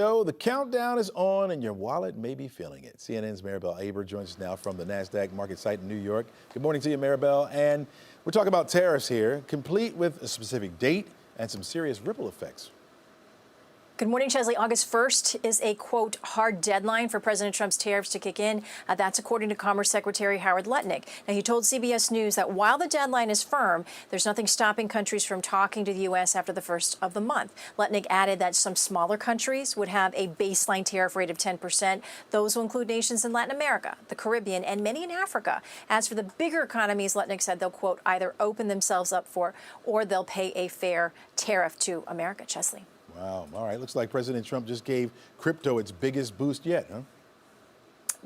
So the countdown is on and your wallet may be feeling it. CNN's Maribel Aber joins us now from the Nasdaq market site in New York. Good morning to you, Maribel. And we're talking about tariffs here, complete with a specific date and some serious ripple effects. Good morning, Chesley. August 1st is a, quote, hard deadline for President Trump's tariffs to kick in. That's according to Commerce Secretary Howard Lutnick. Now, he told CBS News that while the deadline is firm, there's nothing stopping countries from talking to the U.S. after the first of the month. Lutnick added that some smaller countries would have a baseline tariff rate of 10%. Those will include nations in Latin America, the Caribbean, and many in Africa. As for the bigger economies, Lutnick said they'll, quote, either open themselves up for or they'll pay a fair tariff to America. Chesley. Wow. All right. Looks like President Trump just gave crypto its biggest boost yet, huh?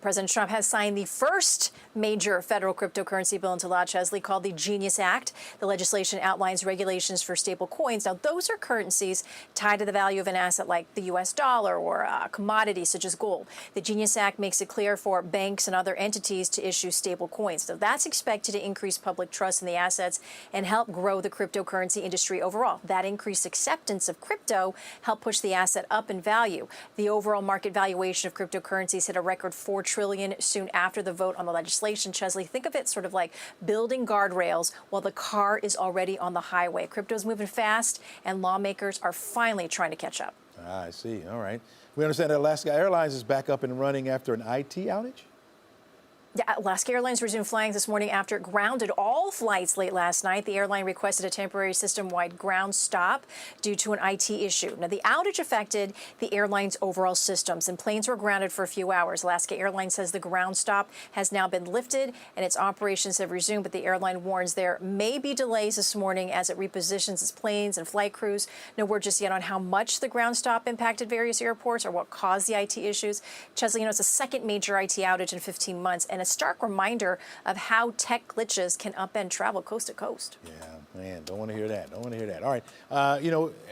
President Trump has signed the first major federal cryptocurrency bill into law, Chesley, called the Genius Act. The legislation outlines regulations for stable coins. Now, those are currencies tied to the value of an asset like the U.S. dollar or commodities such as gold. The Genius Act makes it clear for banks and other entities to issue stable coins. So that's expected to increase public trust in the assets and help grow the cryptocurrency industry overall. That increased acceptance of crypto helped push the asset up in value. The overall market valuation of cryptocurrencies hit a record $4 trillion soon after the vote on the legislation. Chesley, think of it sort of like building guardrails while the car is already on the highway. Crypto's moving fast, and lawmakers are finally trying to catch up. I see. All right. We understand that Alaska Airlines is back up and running after an IT outage? Yeah, Alaska Airlines resumed flying this morning after it grounded all flights late last night. The airline requested a temporary system-wide ground stop due to an IT issue. Now, the outage affected the airline's overall systems, and planes were grounded for a few hours. Alaska Airlines says the ground stop has now been lifted and its operations have resumed, but the airline warns there may be delays this morning as it repositions its planes and flight crews. No word just yet on how much the ground stop impacted various airports or what caused the IT issues. Chesley, it's the second major IT outage in 15 months, and a stark reminder of how tech glitches can upend travel coast to coast. Yeah, man, don't want to hear that. Don't want to hear that. All right.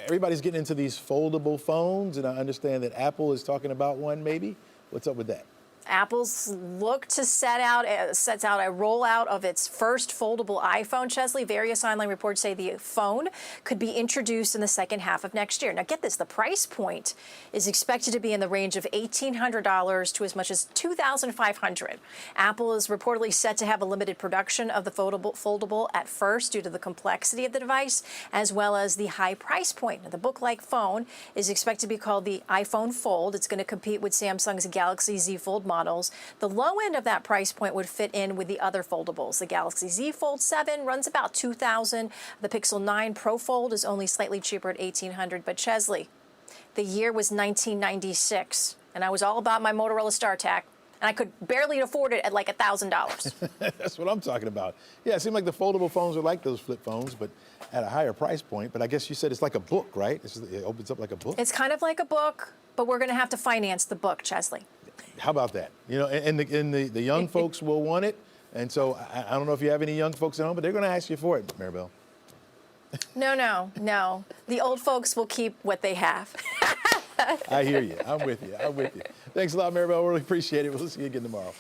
Everybody's getting into these foldable phones, and I understand that Apple is talking about one maybe. What's up with that? Apple's look to sets out a rollout of its first foldable iPhone, Chesley. Various online reports say the phone could be introduced in the second half of next year. Now, get this, the price point is expected to be in the range of $1,800 to as much as $2,500. Apple is reportedly set to have a limited production of the foldable at first due to the complexity of the device, as well as the high price point. Now, the book-like phone is expected to be called the iPhone Fold. It's going to compete with Samsung's Galaxy Z Fold models. The low end of that price point would fit in with the other foldables. The Galaxy Z Fold 7 runs about $2,000. The Pixel 9 Pro Fold is only slightly cheaper at $1,800. But Chesley, the year was 1996, and I was all about my Motorola StarTAC, and I could barely afford it at like $1,000. That's what I'm talking about. Yeah, it seemed like the foldable phones are like those flip phones, but at a higher price point. But I guess you said it's like a book, right? It opens up like a book. It's kind of like a book, but we're going to have to finance the book, Chesley. How about that? And the young folks will want it. And so I don't know if you have any young folks at home, but they're going to ask you for it, Maribel. No. The old folks will keep what they have. I hear you. I'm with you. Thanks a lot, Maribel. Really appreciate it. We'll see you again tomorrow.